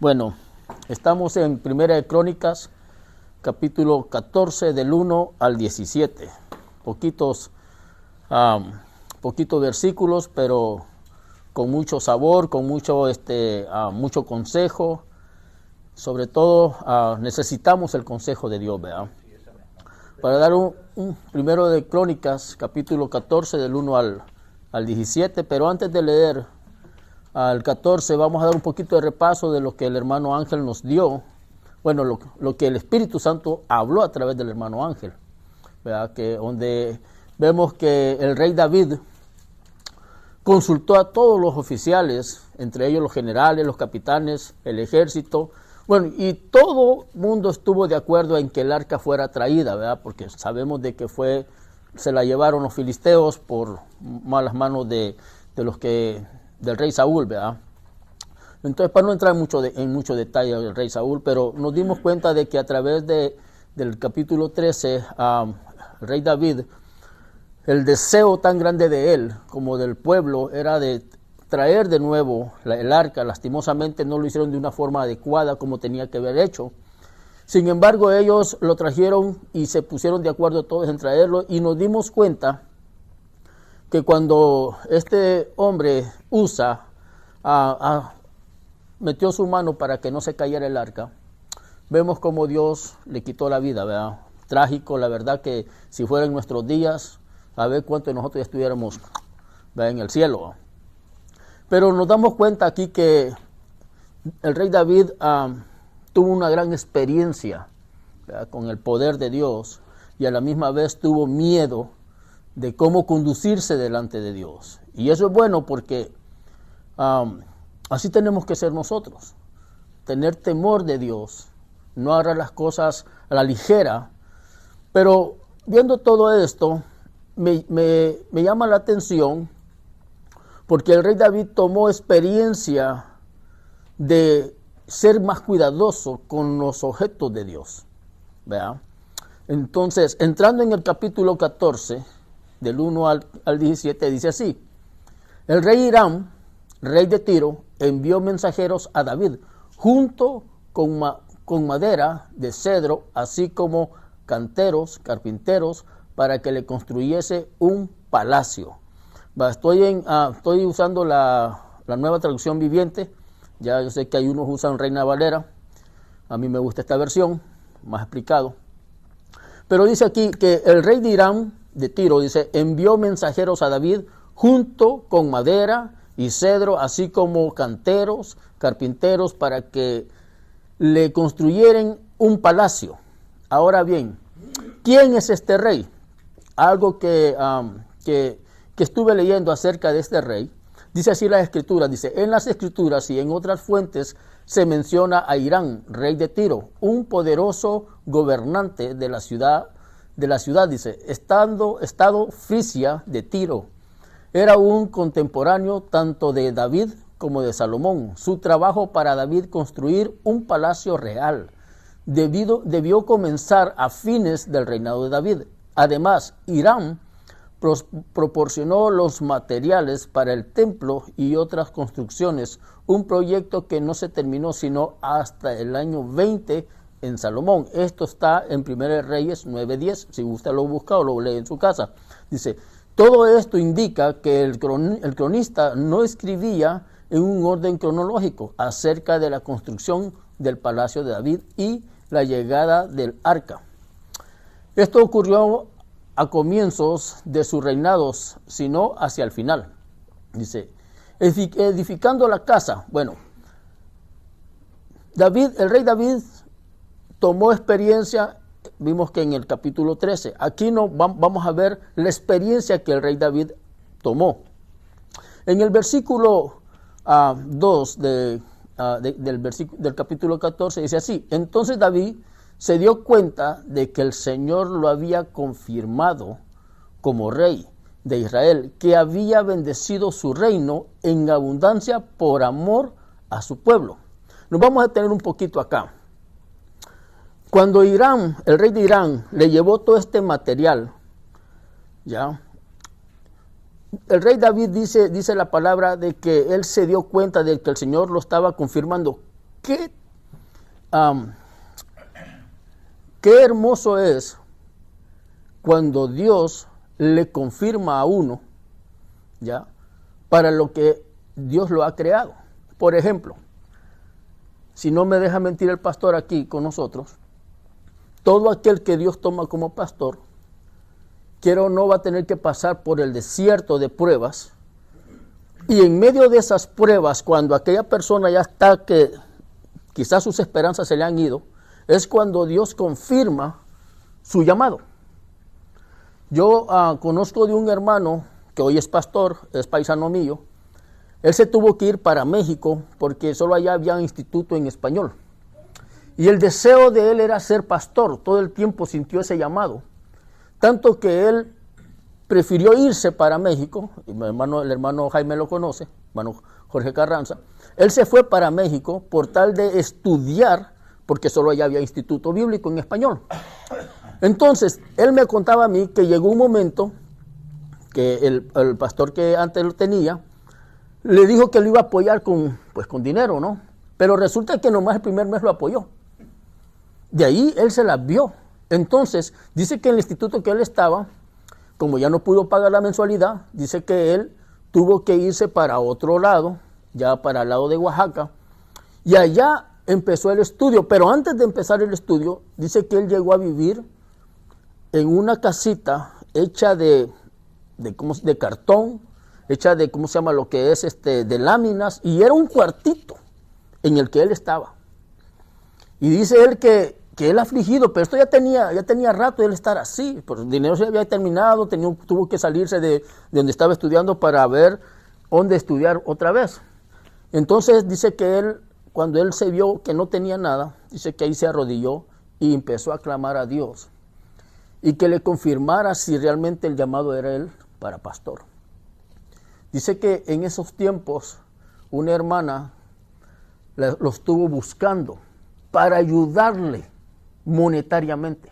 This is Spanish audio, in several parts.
Bueno, estamos en Primera de Crónicas, capítulo 14, del 1 al 17. Poquitos versículos, pero con mucho sabor, con mucho consejo. Sobre todo necesitamos el consejo de Dios, ¿verdad? Para dar un primero de Crónicas, capítulo 14, del 1 al 17, pero antes de leer al 14, vamos a dar un poquito de repaso de lo que el hermano Ángel nos dio, bueno, lo que el Espíritu Santo habló a través del hermano Ángel, ¿verdad? Que donde vemos que el rey David consultó a todos los oficiales, entre ellos los generales, los capitanes, el ejército, bueno, y todo mundo estuvo de acuerdo en que el arca fuera traída, ¿verdad? Porque sabemos de que se la llevaron los filisteos por malas manos del rey Saúl, ¿verdad? Entonces, para no entrar en mucho detalle del rey Saúl, pero nos dimos cuenta de que a través del capítulo 13, el rey David, el deseo tan grande de él como del pueblo era de traer de nuevo el arca. Lastimosamente no lo hicieron de una forma adecuada como tenía que haber hecho. Sin embargo, ellos lo trajeron y se pusieron de acuerdo todos en traerlo, y nos dimos cuenta que cuando este hombre Usa metió su mano para que no se cayera el arca, vemos como Dios le quitó la vida, ¿verdad? Trágico, la verdad, que si fueran nuestros días, a ver cuánto de nosotros ya estuviéramos, ¿verdad?, en el cielo. Pero nos damos cuenta aquí que el rey David tuvo una gran experiencia, ¿verdad?, con el poder de Dios, y a la misma vez tuvo miedo de cómo conducirse delante de Dios. Y eso es bueno porque así tenemos que ser nosotros, tener temor de Dios, no agarrar las cosas a la ligera. Pero viendo todo esto, me llama la atención porque el rey David tomó experiencia de ser más cuidadoso con los objetos de Dios, ¿verdad? Entonces, entrando en el capítulo 14, del 1 al 17, dice así: el rey Hiram, rey de Tiro, envió mensajeros a David, junto con madera de cedro, así como canteros, carpinteros, para que le construyese un palacio. Estoy usando la nueva traducción viviente. Ya yo sé que hay unos usan Reina Valera. A mí me gusta esta versión, más explicado. Pero dice aquí que el rey de Hiram, de Tiro, dice, envió mensajeros a David junto con madera y cedro, así como canteros, carpinteros, para que le construyeran un palacio. Ahora bien, ¿quién es este rey? Algo que estuve leyendo acerca de este rey, dice así las escrituras, dice, en las escrituras y en otras fuentes se menciona a Hiram, rey de Tiro, un poderoso gobernante de la ciudad, dice, estado Frisia de Tiro. Era un contemporáneo tanto de David como de Salomón. Su trabajo para David construir un palacio real debió comenzar a fines del reinado de David. Además, Hiram proporcionó los materiales para el templo y otras construcciones, un proyecto que no se terminó sino hasta el año 20 en Salomón. Esto está en 1 Reyes 9:10, si usted lo busca o lo lee en su casa. Dice, todo esto indica que el cronista no escribía en un orden cronológico acerca de la construcción del palacio de David y la llegada del arca. Esto ocurrió a comienzos de sus reinados, sino hacia el final. Dice, edificando la casa. Bueno, el rey David tomó experiencia, vimos que en el capítulo 13, aquí vamos a ver la experiencia que el rey David tomó. En el versículo 2 del capítulo 14 dice así: entonces David se dio cuenta de que el Señor lo había confirmado como rey de Israel, que había bendecido su reino en abundancia por amor a su pueblo. Nos vamos a detener un poquito acá. Cuando el rey de Irán, le llevó todo este material, ¿ya? El rey David dice la palabra de que él se dio cuenta de que el Señor lo estaba confirmando. qué hermoso es cuando Dios le confirma a uno, ¿ya?, para lo que Dios lo ha creado. Por ejemplo, si no me deja mentir el pastor aquí con nosotros, todo aquel que Dios toma como pastor, quiera o no, va a tener que pasar por el desierto de pruebas, y en medio de esas pruebas, cuando aquella persona ya está que quizás sus esperanzas se le han ido, es cuando Dios confirma su llamado. Yo conozco de un hermano que hoy es pastor, es paisano mío. Él se tuvo que ir para México porque solo allá había un instituto en español. Y el deseo de él era ser pastor, todo el tiempo sintió ese llamado. Tanto que él prefirió irse para México, el hermano Jaime lo conoce, hermano Jorge Carranza. Él se fue para México por tal de estudiar, porque solo allá había instituto bíblico en español. Entonces, él me contaba a mí que llegó un momento que el pastor que antes lo tenía, le dijo que lo iba a apoyar con dinero, ¿no? Pero resulta que nomás el primer mes lo apoyó. De ahí él se las vio. Entonces, dice que en el instituto que él estaba, como ya no pudo pagar la mensualidad, dice que él tuvo que irse para otro lado, ya para el lado de Oaxaca, y allá empezó el estudio. Pero antes de empezar el estudio, dice que él llegó a vivir en una casita hecha de cartón, hecha de, ¿cómo se llama? Lo que es de láminas, y era un cuartito en el que él estaba. Y dice él que él afligido, pero esto ya tenía rato de él estar así, por el dinero se había terminado, tuvo que salirse de donde estaba estudiando para ver dónde estudiar otra vez. Entonces dice que él, cuando él se vio que no tenía nada, dice que ahí se arrodilló y empezó a clamar a Dios y que le confirmara si realmente el llamado era él para pastor. Dice que en esos tiempos una hermana lo estuvo buscando para ayudarle monetariamente.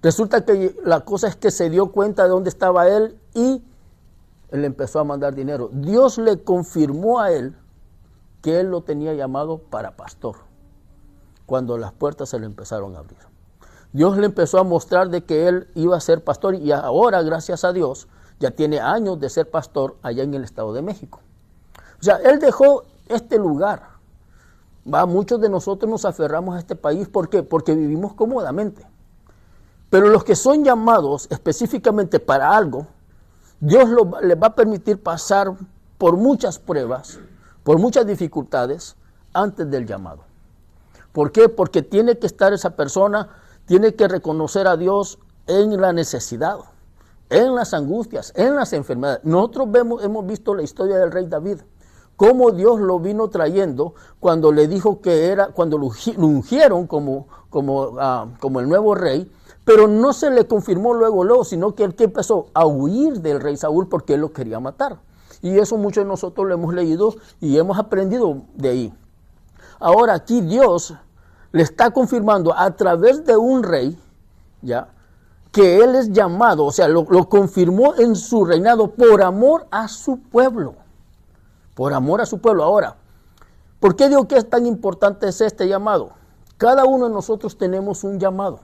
Resulta que la cosa es que se dio cuenta de dónde estaba él y él empezó a mandar dinero. Dios le confirmó a él que él lo tenía llamado para pastor cuando las puertas se le empezaron a abrir. Dios le empezó a mostrar de que él iba a ser pastor y ahora, gracias a Dios, ya tiene años de ser pastor allá en el Estado de México. O sea, él dejó este lugar. Muchos de nosotros nos aferramos a este país. ¿Por qué? Porque vivimos cómodamente. Pero los que son llamados específicamente para algo, Dios les va a permitir pasar por muchas pruebas, por muchas dificultades antes del llamado. ¿Por qué? Porque tiene que estar esa persona, tiene que reconocer a Dios en la necesidad, en las angustias, en las enfermedades. Nosotros hemos visto la historia del rey David, cómo Dios lo vino trayendo cuando le dijo cuando lo ungieron como el nuevo rey, pero no se le confirmó luego, sino que él empezó a huir del rey Saúl porque él lo quería matar. Y eso muchos de nosotros lo hemos leído y hemos aprendido de ahí. Ahora aquí Dios le está confirmando a través de un rey, ya, que él es llamado, o sea, lo confirmó en su reinado por amor a su pueblo. Por amor a su pueblo. Ahora, ¿por qué digo que es tan importante este llamado? Cada uno de nosotros tenemos un llamado.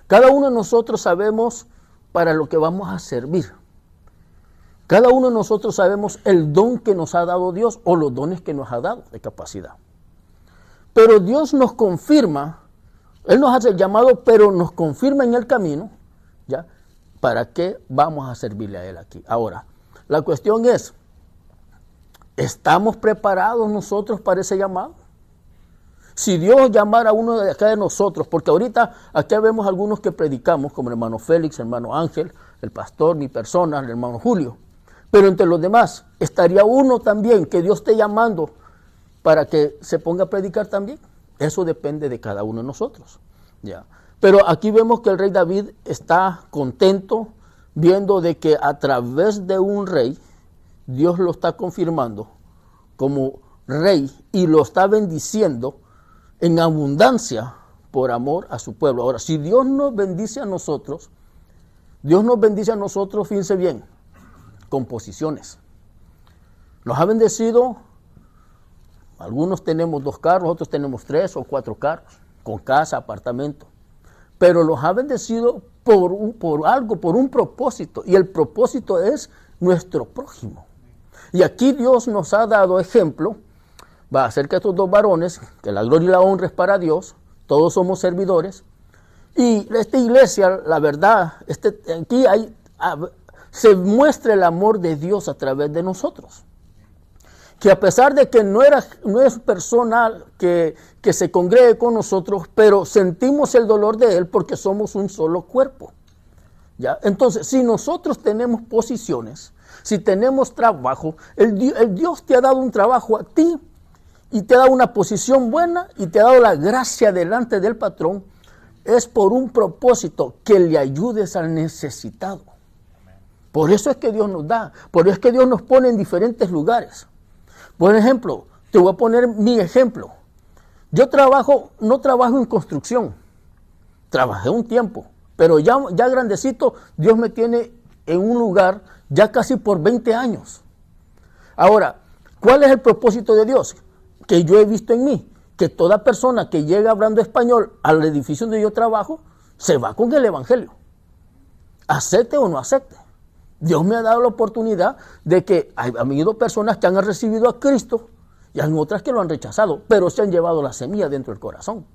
Cada uno de nosotros sabemos para lo que vamos a servir. Cada uno de nosotros sabemos el don que nos ha dado Dios o los dones que nos ha dado de capacidad. Pero Dios nos confirma, Él nos hace el llamado, pero nos confirma en el camino, ¿ya? ¿Para qué vamos a servirle a Él aquí? Ahora, la cuestión es, ¿estamos preparados nosotros para ese llamado? Si Dios llamara a uno de acá de nosotros, porque ahorita aquí vemos algunos que predicamos, como el hermano Félix, el hermano Ángel, el pastor, mi persona, el hermano Julio, pero entre los demás, ¿estaría uno también que Dios esté llamando para que se ponga a predicar también? Eso depende de cada uno de nosotros, ¿ya? Pero aquí vemos que el rey David está contento viendo de que a través de un rey, Dios lo está confirmando como rey y lo está bendiciendo en abundancia por amor a su pueblo. Ahora, si Dios nos bendice a nosotros, fíjense bien, con posiciones. Nos ha bendecido Algunos tenemos 2 carros, otros tenemos 3 o 4 carros, con casa, apartamento. Pero los ha bendecido por algo, por un propósito. Y el propósito es nuestro prójimo. Y aquí Dios nos ha dado ejemplo, acerca de estos 2 varones, que la gloria y la honra es para Dios, todos somos servidores. Y esta iglesia, la verdad, aquí se muestra el amor de Dios a través de nosotros. Que a pesar de que no es personal que se congregue con nosotros, pero sentimos el dolor de él porque somos un solo cuerpo. ¿Ya? Entonces, si nosotros tenemos posiciones, si tenemos trabajo, el Dios te ha dado un trabajo a ti y te ha dado una posición buena y te ha dado la gracia delante del patrón, es por un propósito, que le ayudes al necesitado. Por eso es que Dios nos da, por eso es que Dios nos pone en diferentes lugares. Por ejemplo, te voy a poner mi ejemplo. Yo no trabajo en construcción, trabajé un tiempo, pero ya grandecito, Dios me tiene en un lugar ya casi por 20 años. Ahora, ¿cuál es el propósito de Dios? Que yo he visto en mí, que toda persona que llega hablando español al edificio donde yo trabajo, se va con el evangelio. Acepte o no acepte. Dios me ha dado la oportunidad de que han habido personas que han recibido a Cristo y hay otras que lo han rechazado, pero se han llevado la semilla dentro del corazón.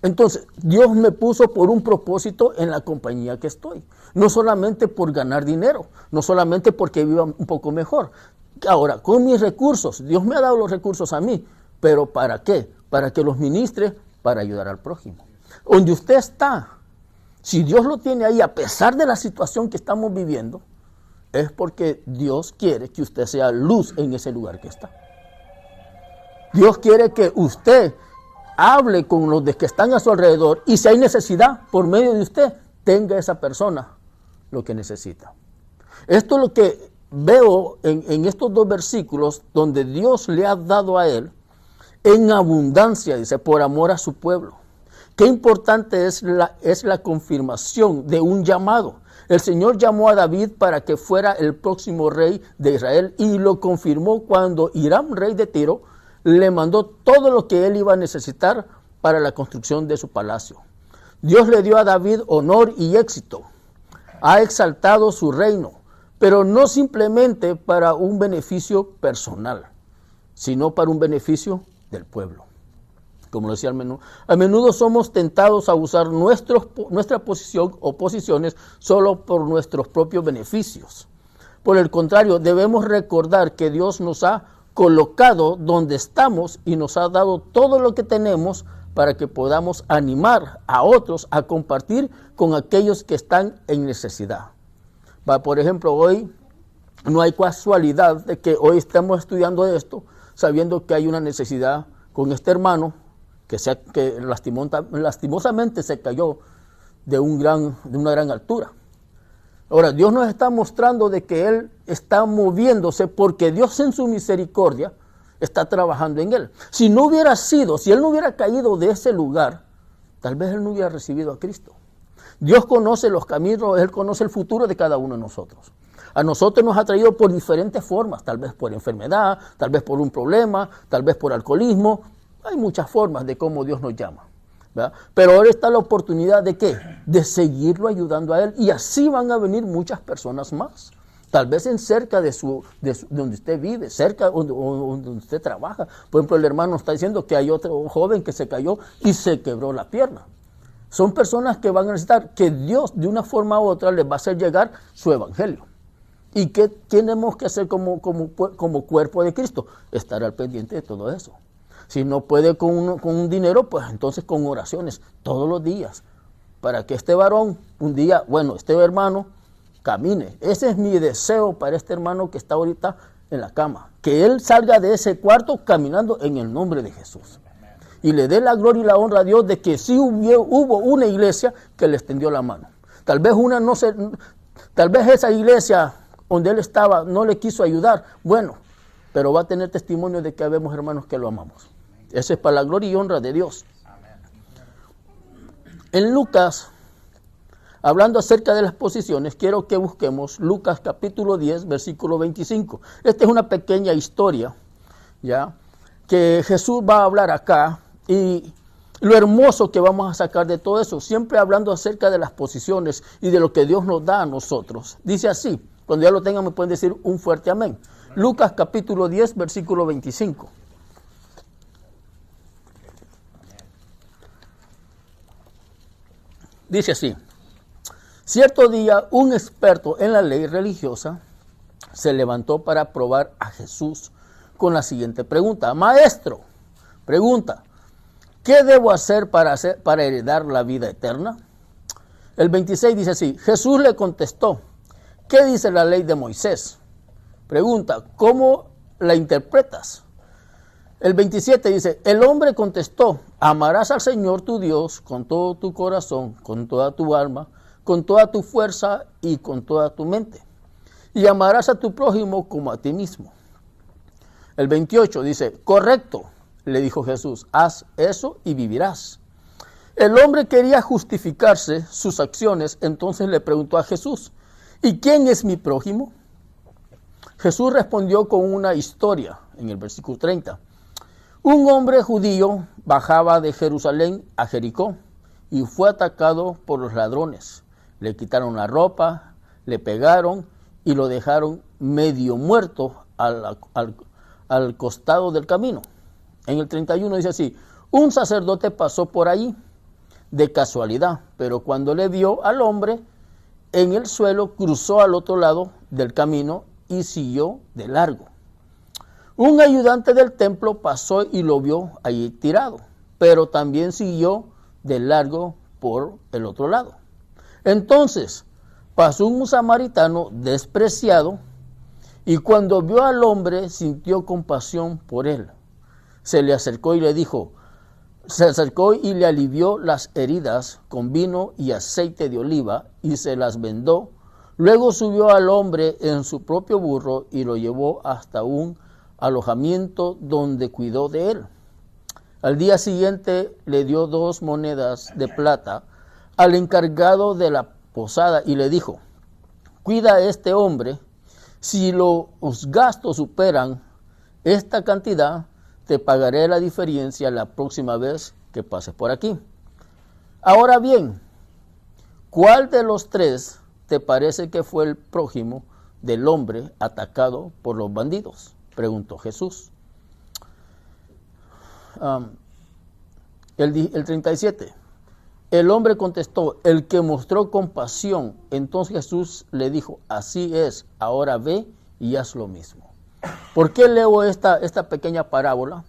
Entonces, Dios me puso por un propósito en la compañía que estoy. No solamente por ganar dinero, no solamente porque viva un poco mejor. Ahora, con mis recursos, Dios me ha dado los recursos a mí, pero ¿para qué? Para que los ministre, para ayudar al prójimo. Donde usted está, si Dios lo tiene ahí, a pesar de la situación que estamos viviendo, es porque Dios quiere que usted sea luz en ese lugar que está. Dios quiere que usted hable con los que están a su alrededor y si hay necesidad, por medio de usted, tenga esa persona lo que necesita. Esto es lo que veo en estos 2 versículos, donde Dios le ha dado a él en abundancia, dice, por amor a su pueblo. Qué importante es la confirmación de un llamado. El Señor llamó a David para que fuera el próximo rey de Israel y lo confirmó cuando Hiram, rey de Tiro, le mandó todo lo que él iba a necesitar para la construcción de su palacio. Dios le dio a David honor y éxito. Ha exaltado su reino, pero no simplemente para un beneficio personal, sino para un beneficio del pueblo. Como lo decía a menudo somos tentados a usar nuestra posición o posiciones solo por nuestros propios beneficios. Por el contrario, debemos recordar que Dios nos ha colocado donde estamos y nos ha dado todo lo que tenemos para que podamos animar a otros a compartir con aquellos que están en necesidad. Por ejemplo, hoy no hay casualidad de que hoy estamos estudiando esto sabiendo que hay una necesidad con este hermano que lastimosamente se cayó de una gran altura. Ahora, Dios nos está mostrando de que Él está moviéndose porque Dios en su misericordia está trabajando en Él. Si Él no hubiera caído de ese lugar, tal vez Él no hubiera recibido a Cristo. Dios conoce los caminos, Él conoce el futuro de cada uno de nosotros. A nosotros nos ha traído por diferentes formas, tal vez por enfermedad, tal vez por un problema, tal vez por alcoholismo. Hay muchas formas de cómo Dios nos llama, ¿verdad? Pero ahora está la oportunidad de ¿qué? De seguirlo ayudando a Él y así van a venir muchas personas más. Tal vez cerca de donde usted vive, cerca donde usted trabaja. Por ejemplo, el hermano está diciendo que hay otro joven que se cayó y se quebró la pierna. Son personas que van a necesitar que Dios de una forma u otra les va a hacer llegar su evangelio. ¿Y qué tenemos que hacer como cuerpo de Cristo? Estar al pendiente de todo eso. Si no puede con un dinero, pues entonces con oraciones todos los días. Para que este varón un día, este hermano camine. Ese es mi deseo para este hermano que está ahorita en la cama. Que él salga de ese cuarto caminando en el nombre de Jesús. Y le dé la gloria y la honra a Dios de que sí hubo una iglesia que le extendió la mano. Tal vez esa iglesia donde él estaba no le quiso ayudar. Bueno, pero va a tener testimonio de que habemos hermanos que lo amamos. Eso es para la gloria y honra de Dios. En Lucas, hablando acerca de las posiciones, quiero que busquemos Lucas capítulo 10, versículo 25. Esta es una pequeña historia, ¿ya? que Jesús va a hablar acá y lo hermoso que vamos a sacar de todo eso, siempre hablando acerca de las posiciones y de lo que Dios nos da a nosotros. Dice así, cuando ya lo tengan me pueden decir un fuerte amén. Lucas capítulo 10, versículo 25. Dice así, cierto día un experto en la ley religiosa se levantó para probar a Jesús con la siguiente pregunta. Maestro, pregunta, ¿qué debo hacer para heredar la vida eterna? El 26 dice así, Jesús le contestó, ¿qué dice la ley de Moisés? Pregunta, ¿cómo la interpretas? El 27 dice, el hombre contestó, amarás al Señor tu Dios con todo tu corazón, con toda tu alma, con toda tu fuerza y con toda tu mente. Y amarás a tu prójimo como a ti mismo. El 28 dice, correcto, le dijo Jesús, haz eso y vivirás. El hombre quería justificarse sus acciones, entonces le preguntó a Jesús, ¿y quién es mi prójimo? Jesús respondió con una historia en el versículo 30. Un hombre judío bajaba de Jerusalén a Jericó y fue atacado por los ladrones. Le quitaron la ropa, le pegaron y lo dejaron medio muerto al costado del camino. En el 31 dice así, un sacerdote pasó por ahí de casualidad, pero cuando le vio al hombre en el suelo, cruzó al otro lado del camino y siguió de largo. Un ayudante del templo pasó y lo vio allí tirado, pero también siguió de largo por el otro lado. Entonces pasó un samaritano despreciado y cuando vio al hombre sintió compasión por él. Se le acercó y le dijo, se acercó y le alivió las heridas con vino y aceite de oliva y se las vendó. Luego subió al hombre en su propio burro y lo llevó hasta un alojamiento donde cuidó de él. Al día siguiente le dio 2 monedas de plata al encargado de la posada y le dijo, cuida a este hombre, si los gastos superan esta cantidad, te pagaré la diferencia la próxima vez que pases por aquí. Ahora bien, ¿cuál de los 3 te parece que fue el prójimo del hombre atacado por los bandidos? Preguntó Jesús. El 37. El hombre contestó, el que mostró compasión. Entonces Jesús le dijo, así es, ahora ve y haz lo mismo. ¿Por qué leo esta pequeña parábola?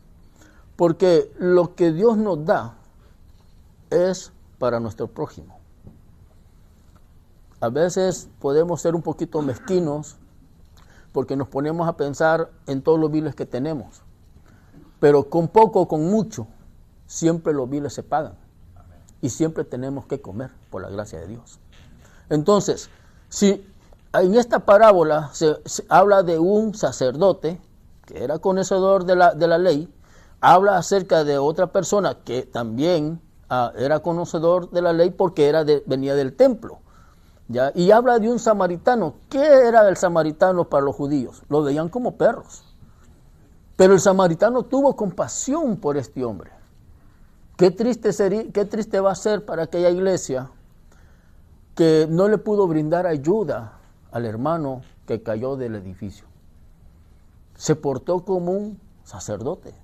Porque lo que Dios nos da es para nuestro prójimo. A veces podemos ser un poquito mezquinos porque nos ponemos a pensar en todos los biles que tenemos. Pero con poco o con mucho, siempre los biles se pagan. Y siempre tenemos que comer, por la gracia de Dios. Entonces, si en esta parábola se habla de un sacerdote que era conocedor de la ley, habla acerca de otra persona que también era conocedor de la ley porque venía del templo. ¿Ya? Y habla de un samaritano. ¿Qué era el samaritano para los judíos? Lo veían como perros. Pero el samaritano tuvo compasión por este hombre. Qué triste va a ser para aquella iglesia que no le pudo brindar ayuda al hermano que cayó del edificio. Se portó como un sacerdote,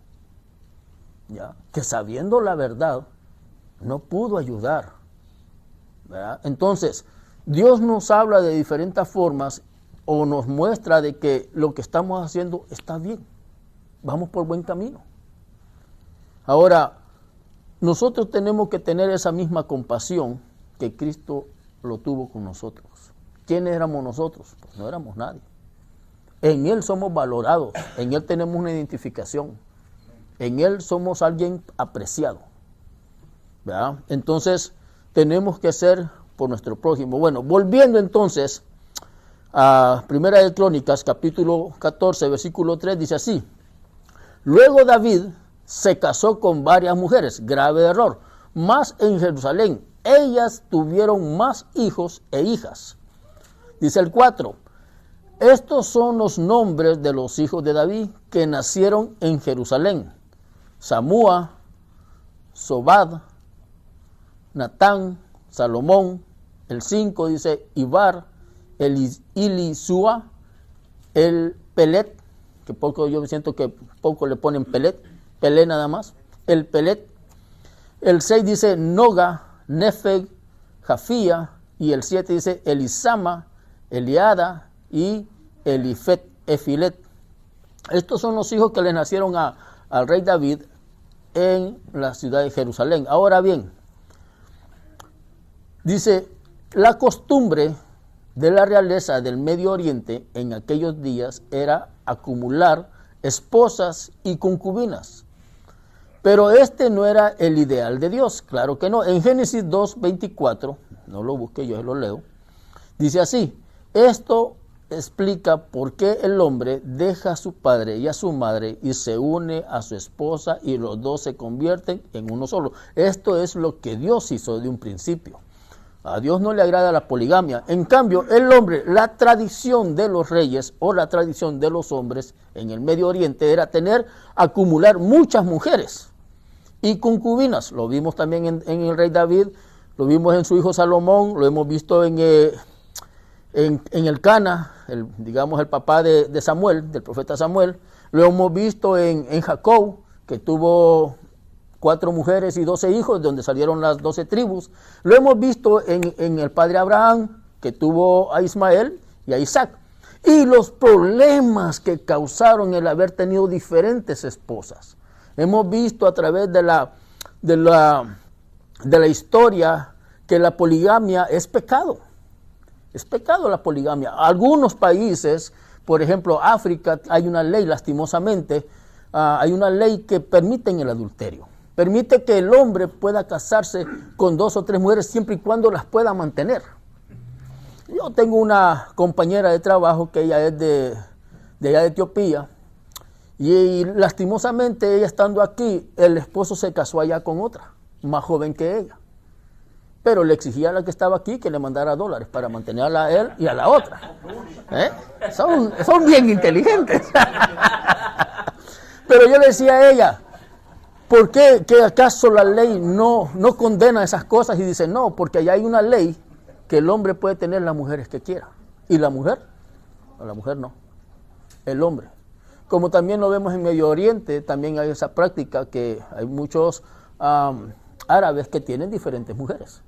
¿ya? Que sabiendo la verdad no pudo ayudar, ¿verdad? Entonces, Dios nos habla de diferentes formas o nos muestra de que lo que estamos haciendo está bien. Vamos por buen camino. Ahora, nosotros tenemos que tener esa misma compasión que Cristo lo tuvo con nosotros. ¿Quiénes éramos nosotros? Pues no éramos nadie. En Él somos valorados, en Él tenemos una identificación, en Él somos alguien apreciado, ¿verdad? Entonces, tenemos que ser por nuestro prójimo. Bueno, volviendo entonces a Primera de Crónicas, capítulo 14, versículo 3, dice así: luego David se casó con varias mujeres, grave error, mas en Jerusalén ellas tuvieron más hijos e hijas. Dice el 4, estos son los nombres de los hijos de David que nacieron en Jerusalén: Samúa, Sobad, Natán, Salomón. El 5 dice Ibar, Elisúa, el Pelet, que poco yo siento que poco le ponen Pelet nada más, el Pelet. El 6 dice Noga, Nefeg, Jafía, y el 7 dice Elisama, Eliada y Efilet. Estos son los hijos que le nacieron al rey David en la ciudad de Jerusalén. Ahora bien, dice, la costumbre de la realeza del Medio Oriente en aquellos días era acumular esposas y concubinas. Pero este no era el ideal de Dios, claro que no. En Génesis 2:24, no lo busque, yo lo leo, dice así: esto explica por qué el hombre deja a su padre y a su madre y se une a su esposa y los dos se convierten en uno solo. Esto es lo que Dios hizo de un principio. A Dios no le agrada la poligamia. En cambio, el hombre, la tradición de los reyes o la tradición de los hombres en el Medio Oriente era acumular muchas mujeres y concubinas. Lo vimos también en el rey David, lo vimos en su hijo Salomón, lo hemos visto en Elcana, el papá de Samuel, del profeta Samuel. Lo hemos visto en Jacob, que tuvo 4 mujeres y 12 hijos, de donde salieron las 12 tribus. Lo hemos visto en el padre Abraham, que tuvo a Ismael y a Isaac. Y los problemas que causaron el haber tenido diferentes esposas. Hemos visto a través de la historia que la poligamia es pecado. Es pecado la poligamia. Algunos países, por ejemplo África, hay una ley, lastimosamente, hay una ley que permite el adulterio. Permite que el hombre pueda casarse con 2 o 3 mujeres siempre y cuando las pueda mantener. Yo tengo una compañera de trabajo que ella es de allá de Etiopía y lastimosamente ella estando aquí, el esposo se casó allá con otra, más joven que ella. Pero le exigía a la que estaba aquí que le mandara $, para mantenerla a él y a la otra. Son bien inteligentes. Pero yo le decía a ella, ¿por qué? ¿Que acaso la ley no condena esas cosas? Y dice, no, porque allá hay una ley que el hombre puede tener las mujeres que quiera. ¿Y la mujer? No, la mujer no. El hombre. Como también lo vemos en Medio Oriente, también hay esa práctica que hay muchos árabes que tienen diferentes mujeres.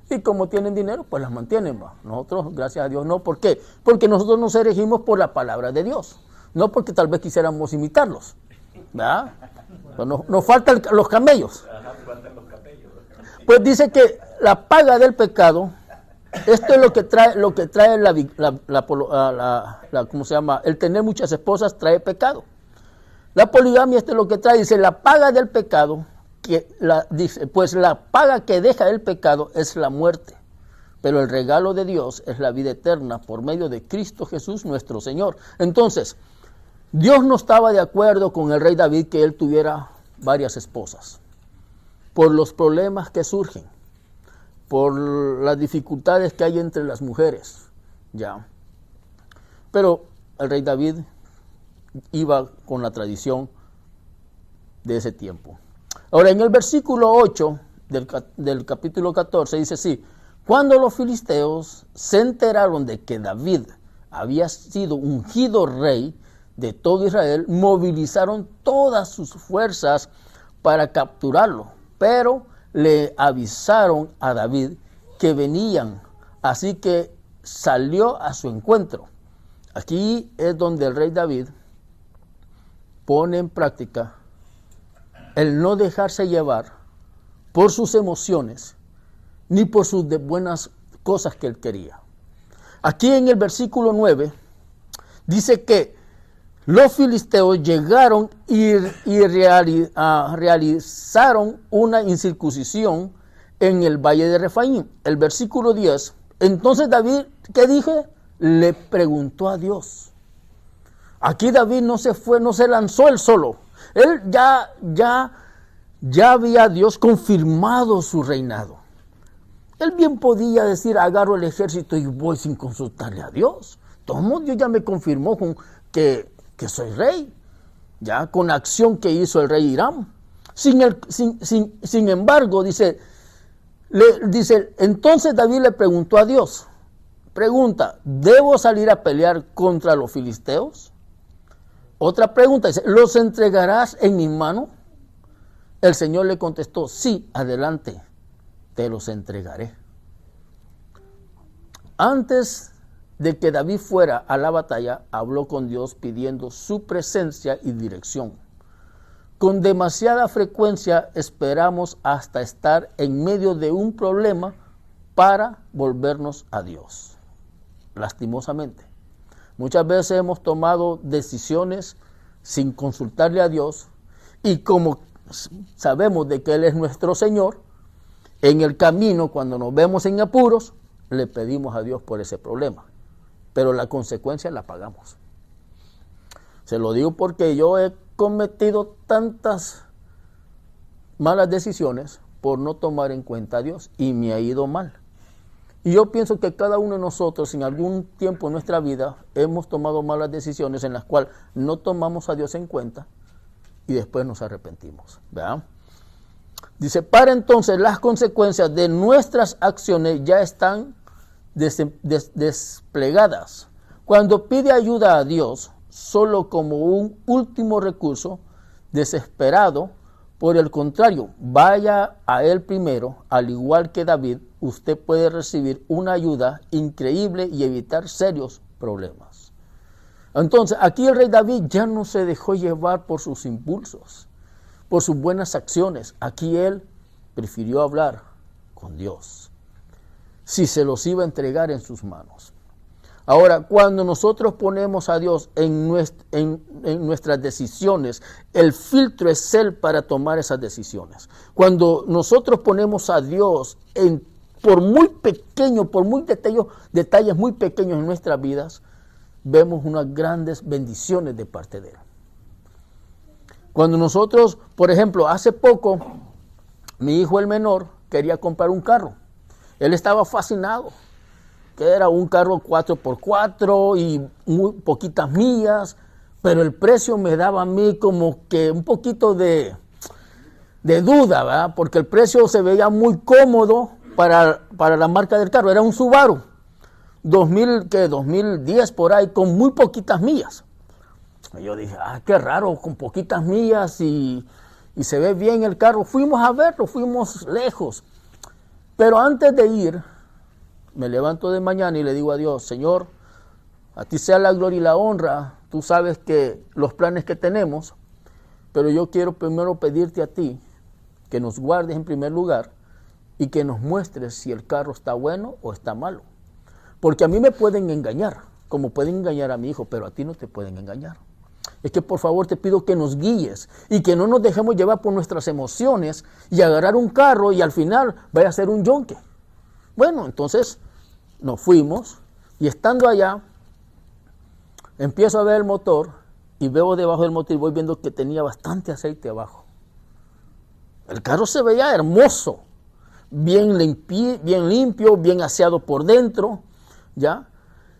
Y como tienen dinero, pues las mantienen. Nosotros, gracias a Dios, no. ¿Por qué? Porque nosotros nos erigimos por la palabra de Dios. No porque tal vez quisiéramos imitarlos. ¿Verdad? Nos faltan los camellos. Pues dice que la paga del pecado, esto es lo que trae ¿cómo se llama? El tener muchas esposas trae pecado. La poligamia, esto es lo que trae, dice, la paga del pecado, pues la paga que deja el pecado es la muerte, pero el regalo de Dios es la vida eterna por medio de Cristo Jesús nuestro Señor. Entonces, Dios no estaba de acuerdo con el rey David que él tuviera varias esposas, por los problemas que surgen, por las dificultades que hay entre las mujeres, ya. Pero el rey David iba con la tradición de ese tiempo. Ahora, en el versículo 8 del capítulo 14 dice así: cuando los filisteos se enteraron de que David había sido ungido rey de todo Israel, movilizaron todas sus fuerzas para capturarlo, pero le avisaron a David que venían, así que salió a su encuentro. Aquí es donde el rey David pone en práctica el no dejarse llevar por sus emociones ni por sus buenas cosas que él quería. Aquí en el versículo 9 dice que los filisteos llegaron y realizaron una incircuncisión en el valle de Refaim. El versículo 10, entonces David, ¿qué dije? Le preguntó a Dios. Aquí David no se lanzó él solo. Él ya había Dios confirmado su reinado. Él bien podía decir, agarro el ejército y voy sin consultarle a Dios. Todo Dios ya me confirmó que soy rey, ya con la acción que hizo el rey Hiram. Sin embargo, dice, entonces David le preguntó a Dios, pregunta, ¿debo salir a pelear contra los filisteos? Otra pregunta, dice, ¿los entregarás en mi mano? El Señor le contestó, sí, adelante, te los entregaré. Antes de que David fuera a la batalla, habló con Dios pidiendo su presencia y dirección. Con demasiada frecuencia esperamos hasta estar en medio de un problema para volvernos a Dios. Lastimosamente, muchas veces hemos tomado decisiones sin consultarle a Dios y como sabemos de que Él es nuestro Señor, en el camino, cuando nos vemos en apuros, le pedimos a Dios por ese problema. Pero la consecuencia la pagamos. Se lo digo porque yo he cometido tantas malas decisiones por no tomar en cuenta a Dios y me ha ido mal. Y yo pienso que cada uno de nosotros en algún tiempo en nuestra vida hemos tomado malas decisiones en las cuales no tomamos a Dios en cuenta y después nos arrepentimos. ¿Verdad? Dice, para entonces las consecuencias de nuestras acciones ya están desplegadas. Cuando pide ayuda a Dios, solo como un último recurso, desesperado, por el contrario, vaya a Él primero, al igual que David, usted puede recibir una ayuda increíble y evitar serios problemas. Entonces, aquí el rey David ya no se dejó llevar por sus impulsos, por sus buenas acciones. Aquí él prefirió hablar con Dios, si se los iba a entregar en sus manos. Ahora, cuando nosotros ponemos a Dios en nuestras decisiones, el filtro es Él para tomar esas decisiones. Cuando nosotros ponemos a Dios por muy pequeño, por muy detalles muy pequeños en nuestras vidas, vemos unas grandes bendiciones de parte de Él. Cuando nosotros, por ejemplo, hace poco, mi hijo el menor quería comprar un carro. Él estaba fascinado, que era un carro 4x4 y muy poquitas millas, pero el precio me daba a mí como que un poquito de duda, ¿verdad? Porque el precio se veía muy cómodo para la marca del carro. Era un Subaru 2010 por ahí, con muy poquitas millas. Y yo dije, qué raro, con poquitas millas y se ve bien el carro. Fuimos a verlo, fuimos lejos. Pero antes de ir, me levanto de mañana y le digo a Dios, Señor, a ti sea la gloria y la honra. Tú sabes que los planes que tenemos, pero yo quiero primero pedirte a ti que nos guardes en primer lugar y que nos muestres si el carro está bueno o está malo. Porque a mí me pueden engañar, como pueden engañar a mi hijo, pero a ti no te pueden engañar. Es que por favor te pido que nos guíes y que no nos dejemos llevar por nuestras emociones y agarrar un carro y al final vaya a ser un yonque. Bueno, entonces nos fuimos y estando allá, empiezo a ver el motor y veo debajo del motor y voy viendo que tenía bastante aceite abajo. El carro se veía hermoso, bien limpio, bien aseado por dentro, ¿ya?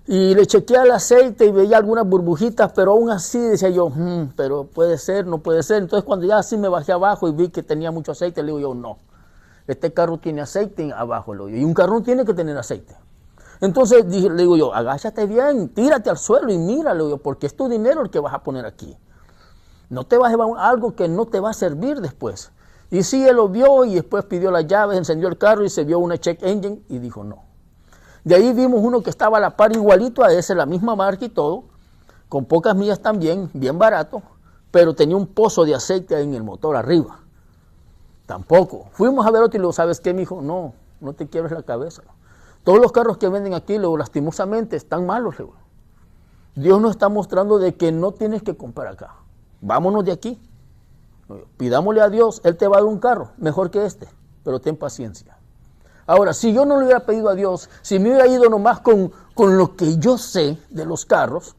Y le chequeé el aceite y veía algunas burbujitas, pero aún así decía yo, pero puede ser, no puede ser. Entonces cuando ya así me bajé abajo y vi que tenía mucho aceite, le digo yo, no, este carro tiene aceite abajo, y un carro no tiene que tener aceite. Entonces le digo yo, agáchate bien, tírate al suelo y míralo, porque es tu dinero el que vas a poner aquí. No te vas a llevar algo que no te va a servir después. Y sí, él lo vio y después pidió las llaves, encendió el carro y se vio una check engine y dijo no. De ahí vimos uno que estaba a la par igualito a ese, la misma marca y todo, con pocas millas también, bien barato, pero tenía un pozo de aceite en el motor arriba. Tampoco. Fuimos a ver otro y le digo, ¿sabes qué, mijo? No te quiebres la cabeza. Todos los carros que venden aquí, luego, lastimosamente, están malos. Luego. Dios nos está mostrando de que no tienes que comprar acá. Vámonos de aquí. Pidámosle a Dios, Él te va a dar un carro mejor que este, pero ten paciencia. Ahora, si yo no le hubiera pedido a Dios, si me hubiera ido nomás con lo que yo sé de los carros,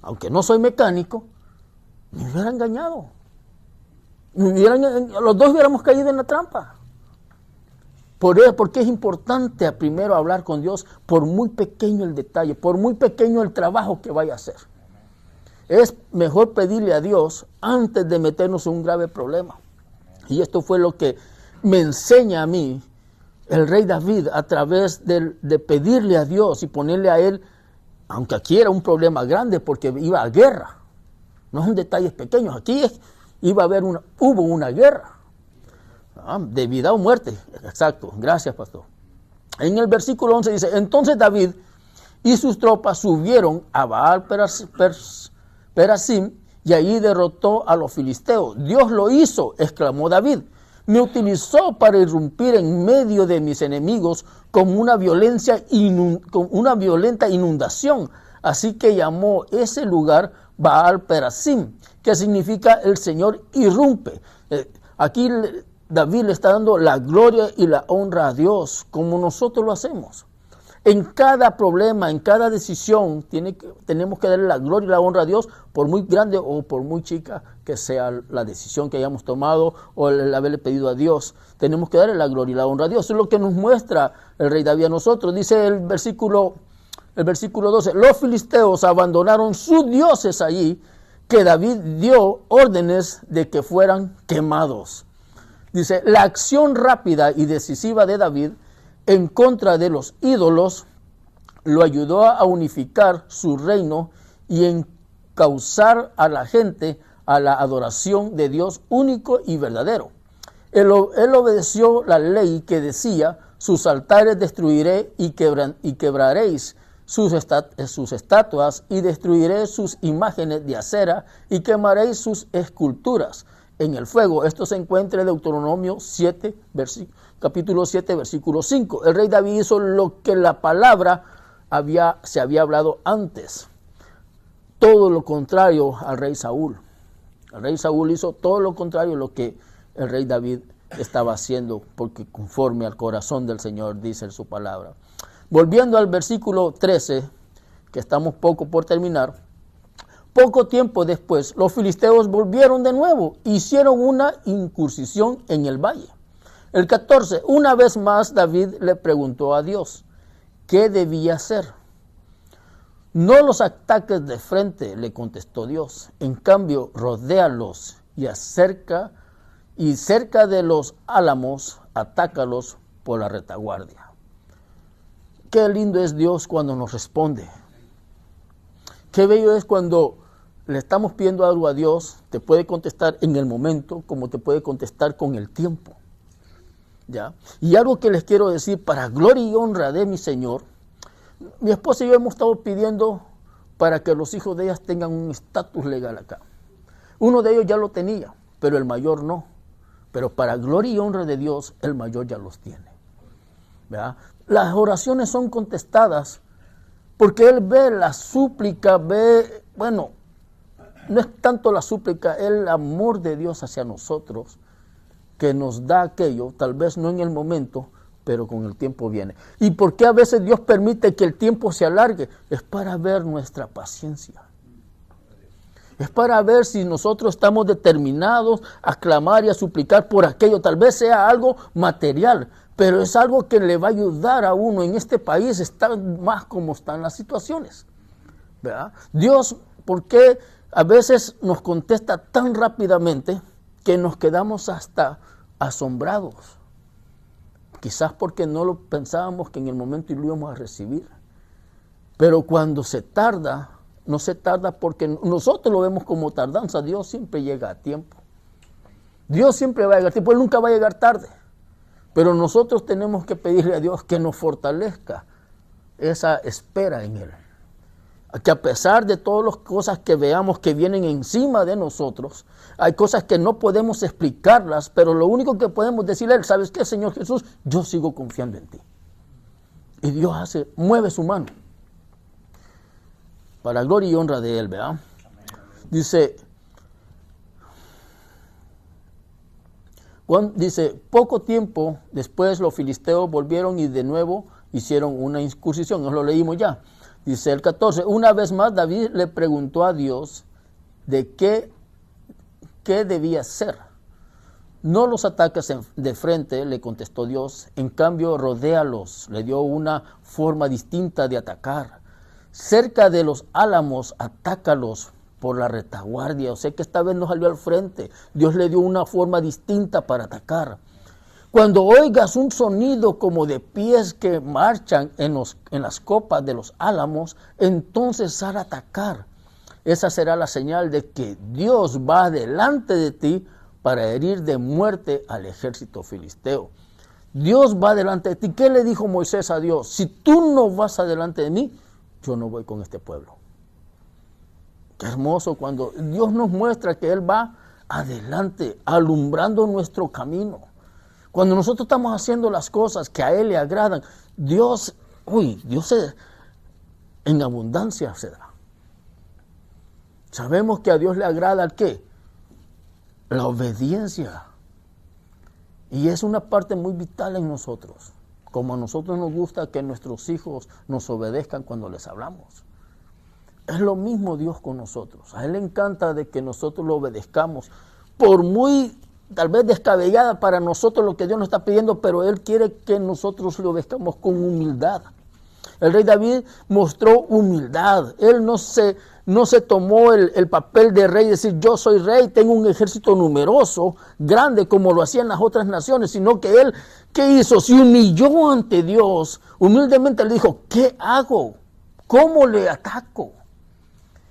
aunque no soy mecánico, me hubiera engañado. Los dos hubiéramos caído en la trampa. Porque es importante primero hablar con Dios, por muy pequeño el detalle, por muy pequeño el trabajo que vaya a hacer. Es mejor pedirle a Dios antes de meternos en un grave problema. Y esto fue lo que me enseña a mí el rey David a través de pedirle a Dios y ponerle a él, aunque aquí era un problema grande porque iba a guerra. No son detalles pequeños, aquí hubo una guerra. De vida o muerte, exacto, gracias pastor. En el versículo 11 dice, entonces David y sus tropas subieron a Baal Perasim y allí derrotó a los filisteos. Dios lo hizo, exclamó David. Me utilizó para irrumpir en medio de mis enemigos con una violenta inundación. Así que llamó ese lugar Baal Perasim, que significa el Señor irrumpe. Aquí David le está dando la gloria y la honra a Dios, como nosotros lo hacemos. En cada problema, en cada decisión, tenemos que darle la gloria y la honra a Dios, por muy grande o por muy chica que sea la decisión que hayamos tomado o el haberle pedido a Dios. Tenemos que darle la gloria y la honra a Dios. Eso es lo que nos muestra el rey David a nosotros. Dice el versículo 12, los filisteos abandonaron sus dioses allí, que David dio órdenes de que fueran quemados. Dice, la acción rápida y decisiva de David en contra de los ídolos lo ayudó a unificar su reino y encauzar a la gente a la adoración de Dios único y verdadero. Él obedeció la ley que decía, sus altares destruiré y quebraréis sus estatuas y destruiré sus imágenes de acera y quemaréis sus esculturas en el fuego. Esto se encuentra en Deuteronomio 7, capítulo 7, versículo 5. El rey David hizo lo que la palabra se había hablado antes. Todo lo contrario al rey Saúl. El rey Saúl hizo todo lo contrario a lo que el rey David estaba haciendo, porque conforme al corazón del Señor, dice su palabra. Volviendo al versículo 13, que estamos poco por terminar. Poco tiempo después, los filisteos volvieron de nuevo, hicieron una incursión en el valle. El 14, una vez más David le preguntó a Dios, ¿qué debía hacer? No los ataques de frente, le contestó Dios. En cambio, rodéalos y cerca de los álamos, atácalos por la retaguardia. Qué lindo es Dios cuando nos responde. Qué bello es cuando le estamos pidiendo algo a Dios, te puede contestar en el momento, como te puede contestar con el tiempo. ¿Ya? Y algo que les quiero decir, para gloria y honra de mi Señor, mi esposa y yo hemos estado pidiendo para que los hijos de ellas tengan un estatus legal acá. Uno de ellos ya lo tenía, pero el mayor no. Pero para gloria y honra de Dios, el mayor ya los tiene. ¿Verdad? Las oraciones son contestadas porque Él ve la súplica, no es tanto la súplica, el amor de Dios hacia nosotros que nos da aquello, tal vez no en el momento, pero con el tiempo viene. ¿Y por qué a veces Dios permite que el tiempo se alargue? Es para ver nuestra paciencia. Es para ver si nosotros estamos determinados a clamar y a suplicar por aquello. Tal vez sea algo material, pero es algo que le va a ayudar a uno en este país, estar más como están las situaciones. ¿Verdad? Dios, ¿por qué a veces nos contesta tan rápidamente que nos quedamos hasta asombrados? Quizás porque no lo pensábamos que en el momento lo íbamos a recibir. Pero cuando se tarda, no se tarda porque nosotros lo vemos como tardanza. Dios siempre llega a tiempo. Dios siempre va a llegar a tiempo, Él nunca va a llegar tarde. Pero nosotros tenemos que pedirle a Dios que nos fortalezca esa espera en Él. Que a pesar de todas las cosas que veamos que vienen encima de nosotros, hay cosas que no podemos explicarlas, pero lo único que podemos decirle a Él, ¿sabes qué, Señor Jesús? Yo sigo confiando en ti. Y Dios mueve su mano. Para gloria y honra de Él, ¿verdad? Dice, poco tiempo después los filisteos volvieron y de nuevo hicieron una incursión. Nos lo leímos ya. Dice el 14, una vez más David le preguntó a Dios de qué debía hacer. No los ataques de frente, le contestó Dios, en cambio rodéalos, le dio una forma distinta de atacar. Cerca de los álamos, atácalos por la retaguardia. O sea que esta vez no salió al frente. Dios le dio una forma distinta para atacar. Cuando oigas un sonido como de pies que marchan en las copas de los álamos, entonces sal a atacar. Esa será la señal de que Dios va delante de ti para herir de muerte al ejército filisteo. Dios va delante de ti. ¿Qué le dijo Moisés a Dios? Si tú no vas adelante de mí, yo no voy con este pueblo. Qué hermoso cuando Dios nos muestra que Él va adelante, alumbrando nuestro camino. Cuando nosotros estamos haciendo las cosas que a Él le agradan, Dios en abundancia se da. Sabemos que a Dios le agrada el ¿qué? La obediencia. Y es una parte muy vital en nosotros. Como a nosotros nos gusta que nuestros hijos nos obedezcan cuando les hablamos. Es lo mismo Dios con nosotros. A Él le encanta de que nosotros lo obedezcamos. Por muy, tal vez descabellada para nosotros lo que Dios nos está pidiendo, pero Él quiere que nosotros lo obedezcamos con humildad. El rey David mostró humildad. Él no se tomó el papel de rey, decir yo soy rey, tengo un ejército numeroso, grande, como lo hacían las otras naciones, sino que él, ¿qué hizo? Se humilló ante Dios, humildemente le dijo, ¿qué hago? ¿Cómo le ataco?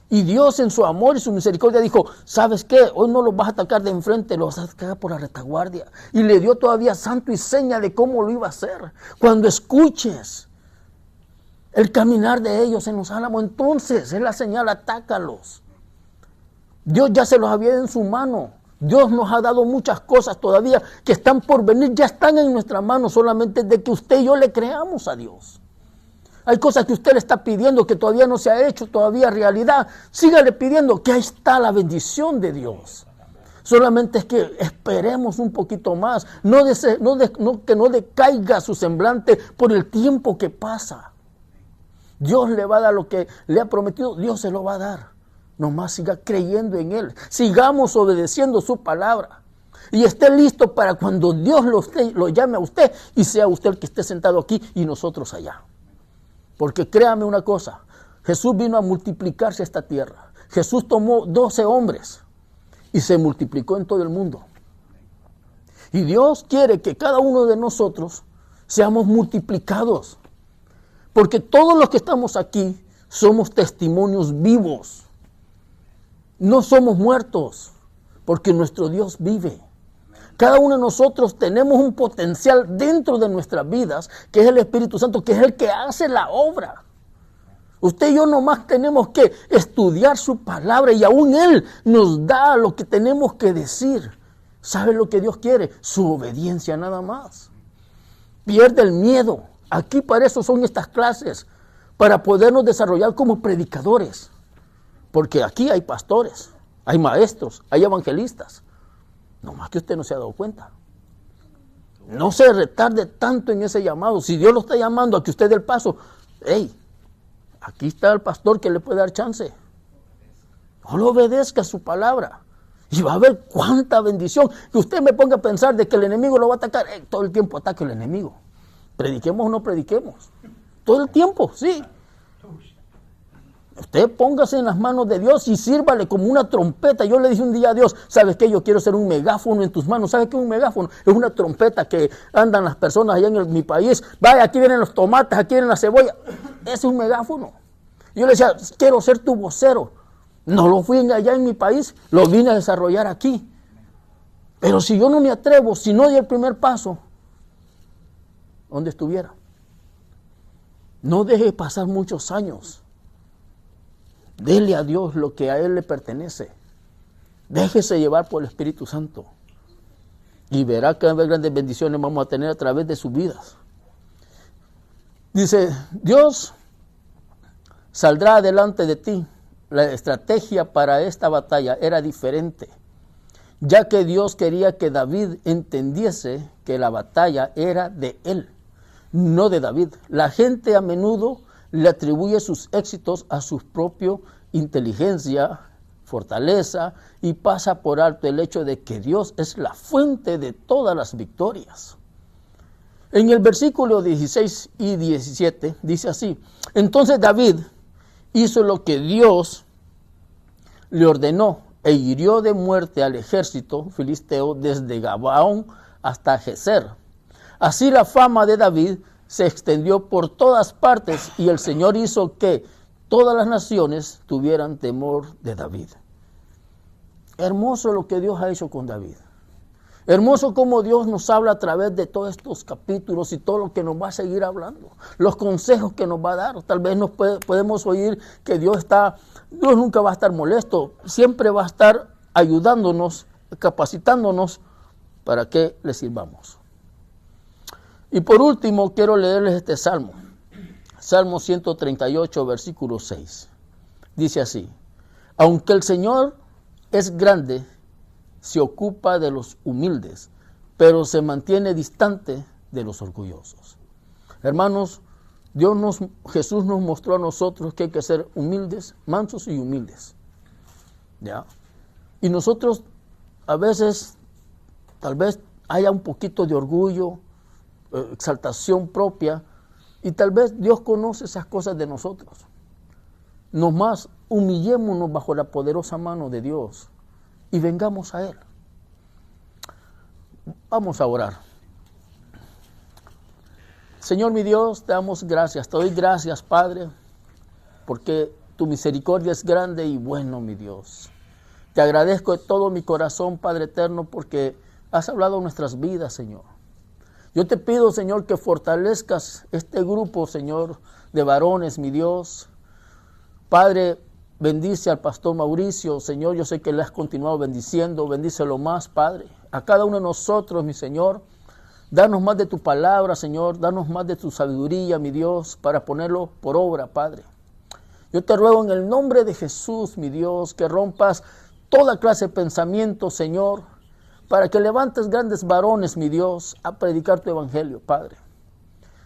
Y Dios en su amor y su misericordia dijo, ¿sabes qué? Hoy no los vas a atacar de enfrente, los vas a atacar por la retaguardia. Y le dio todavía santo y seña de cómo lo iba a hacer. Cuando escuches el caminar de ellos en los álamos, entonces es la señal, atácalos. Dios ya se los había en su mano. Dios nos ha dado muchas cosas todavía que están por venir, ya están en nuestra mano, solamente de que usted y yo le creamos a Dios. Hay cosas que usted le está pidiendo que todavía no se ha hecho, todavía realidad. Sígale pidiendo, que ahí está la bendición de Dios. Solamente es que esperemos un poquito más, que no decaiga su semblante por el tiempo que pasa. Dios le va a dar lo que le ha prometido, Dios se lo va a dar. Nomás siga creyendo en Él, sigamos obedeciendo su palabra. Y esté listo para cuando Dios lo llame a usted y sea usted el que esté sentado aquí y nosotros allá. Porque créame una cosa, Jesús vino a multiplicarse esta tierra. Jesús tomó 12 hombres y se multiplicó en todo el mundo. Y Dios quiere que cada uno de nosotros seamos multiplicados. Porque todos los que estamos aquí somos testimonios vivos. No somos muertos, porque nuestro Dios vive. Cada uno de nosotros tenemos un potencial dentro de nuestras vidas, que es el Espíritu Santo, que es el que hace la obra. Usted y yo nomás tenemos que estudiar su palabra y aún Él nos da lo que tenemos que decir. ¿Sabe lo que Dios quiere? Su obediencia nada más. Pierde el miedo. Aquí para eso son estas clases, para podernos desarrollar como predicadores. Porque aquí hay pastores, hay maestros, hay evangelistas. No más que usted no se ha dado cuenta. No se retarde tanto en ese llamado. Si Dios lo está llamando a que usted dé el paso, hey, aquí está el pastor que le puede dar chance. No lo obedezca a su palabra. Y va a ver cuánta bendición. Que usted me ponga a pensar de que el enemigo lo va a atacar. Todo el tiempo ataca el enemigo. Prediquemos o no prediquemos. Todo el tiempo, sí. Usted póngase en las manos de Dios y sírvale como una trompeta. Yo le dije un día a Dios, ¿sabes qué? Yo quiero ser un megáfono en tus manos. ¿Sabes qué es un megáfono? Es una trompeta que andan las personas allá en mi país. Vaya, aquí vienen los tomates, aquí vienen la cebolla. Es un megáfono. Yo le decía, quiero ser tu vocero. No lo fui allá en mi país, lo vine a desarrollar aquí. Pero si yo no me atrevo, si no di el primer paso, ¿dónde estuviera? No deje pasar muchos años. Dele a Dios lo que a Él le pertenece. Déjese llevar por el Espíritu Santo. Y verá que grandes bendiciones vamos a tener a través de sus vidas. Dice, Dios saldrá delante de ti. La estrategia para esta batalla era diferente, ya que Dios quería que David entendiese que la batalla era de él, no de David. La gente a menudo le atribuye sus éxitos a su propia inteligencia, fortaleza, y pasa por alto el hecho de que Dios es la fuente de todas las victorias. En el versículo 16 y 17 dice así, entonces David hizo lo que Dios le ordenó e hirió de muerte al ejército filisteo desde Gabaón hasta Gezer. Así la fama de David se extendió por todas partes y el Señor hizo que todas las naciones tuvieran temor de David. Hermoso lo que Dios ha hecho con David. Hermoso como Dios nos habla a través de todos estos capítulos y todo lo que nos va a seguir hablando. Los consejos que nos va a dar. Tal vez nos podemos oír que Dios nunca va a estar molesto. Siempre va a estar ayudándonos, capacitándonos para que le sirvamos. Y por último quiero leerles este salmo. Salmo 138, versículo 6. Dice así: aunque el Señor es grande, se ocupa de los humildes, pero se mantiene distante de los orgullosos. Hermanos, Jesús nos mostró a nosotros que hay que ser humildes, mansos y humildes. ¿Ya? Y nosotros a veces, tal vez haya un poquito de orgullo, exaltación propia, y tal vez Dios conoce esas cosas de nosotros. Nomás humillémonos bajo la poderosa mano de Dios y vengamos a Él. Vamos a orar. Señor mi Dios, te damos gracias, te doy gracias, Padre, porque tu misericordia es grande y bueno, mi Dios. Te agradezco de todo mi corazón, Padre eterno, porque has hablado en nuestras vidas, Señor. Yo te pido, Señor, que fortalezcas este grupo, Señor, de varones, mi Dios. Padre, bendice al pastor Mauricio, Señor, yo sé que le has continuado bendiciendo, bendícelo más, Padre. A cada uno de nosotros, mi Señor, danos más de tu palabra, Señor, danos más de tu sabiduría, mi Dios, para ponerlo por obra, Padre. Yo te ruego en el nombre de Jesús, mi Dios, que rompas toda clase de pensamiento, Señor, para que levantes grandes varones, mi Dios, a predicar tu evangelio, Padre.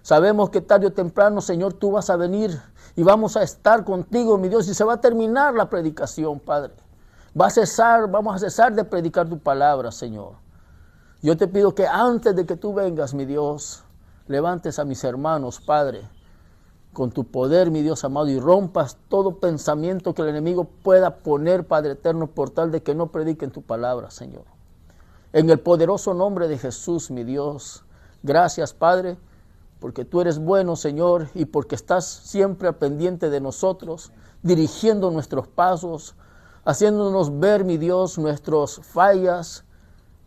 Sabemos que tarde o temprano, Señor, tú vas a venir y vamos a estar contigo, mi Dios, y se va a terminar la predicación, Padre. Vamos a cesar de predicar tu palabra, Señor. Yo te pido que antes de que tú vengas, mi Dios, levantes a mis hermanos, Padre, con tu poder, mi Dios amado, y rompas todo pensamiento que el enemigo pueda poner, Padre eterno, por tal de que no prediquen tu palabra, Señor. En el poderoso nombre de Jesús, mi Dios, gracias, Padre, porque tú eres bueno, Señor, y porque estás siempre al pendiente de nosotros, dirigiendo nuestros pasos, haciéndonos ver, mi Dios, nuestras fallas,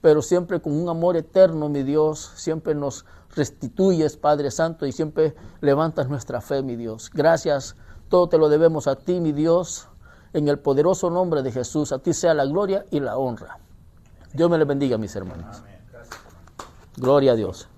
pero siempre con un amor eterno, mi Dios, siempre nos restituyes, Padre Santo, y siempre levantas nuestra fe, mi Dios. Gracias, todo te lo debemos a ti, mi Dios, en el poderoso nombre de Jesús. A ti sea la gloria y la honra. Dios me les bendiga, mis hermanos. Gloria a Dios.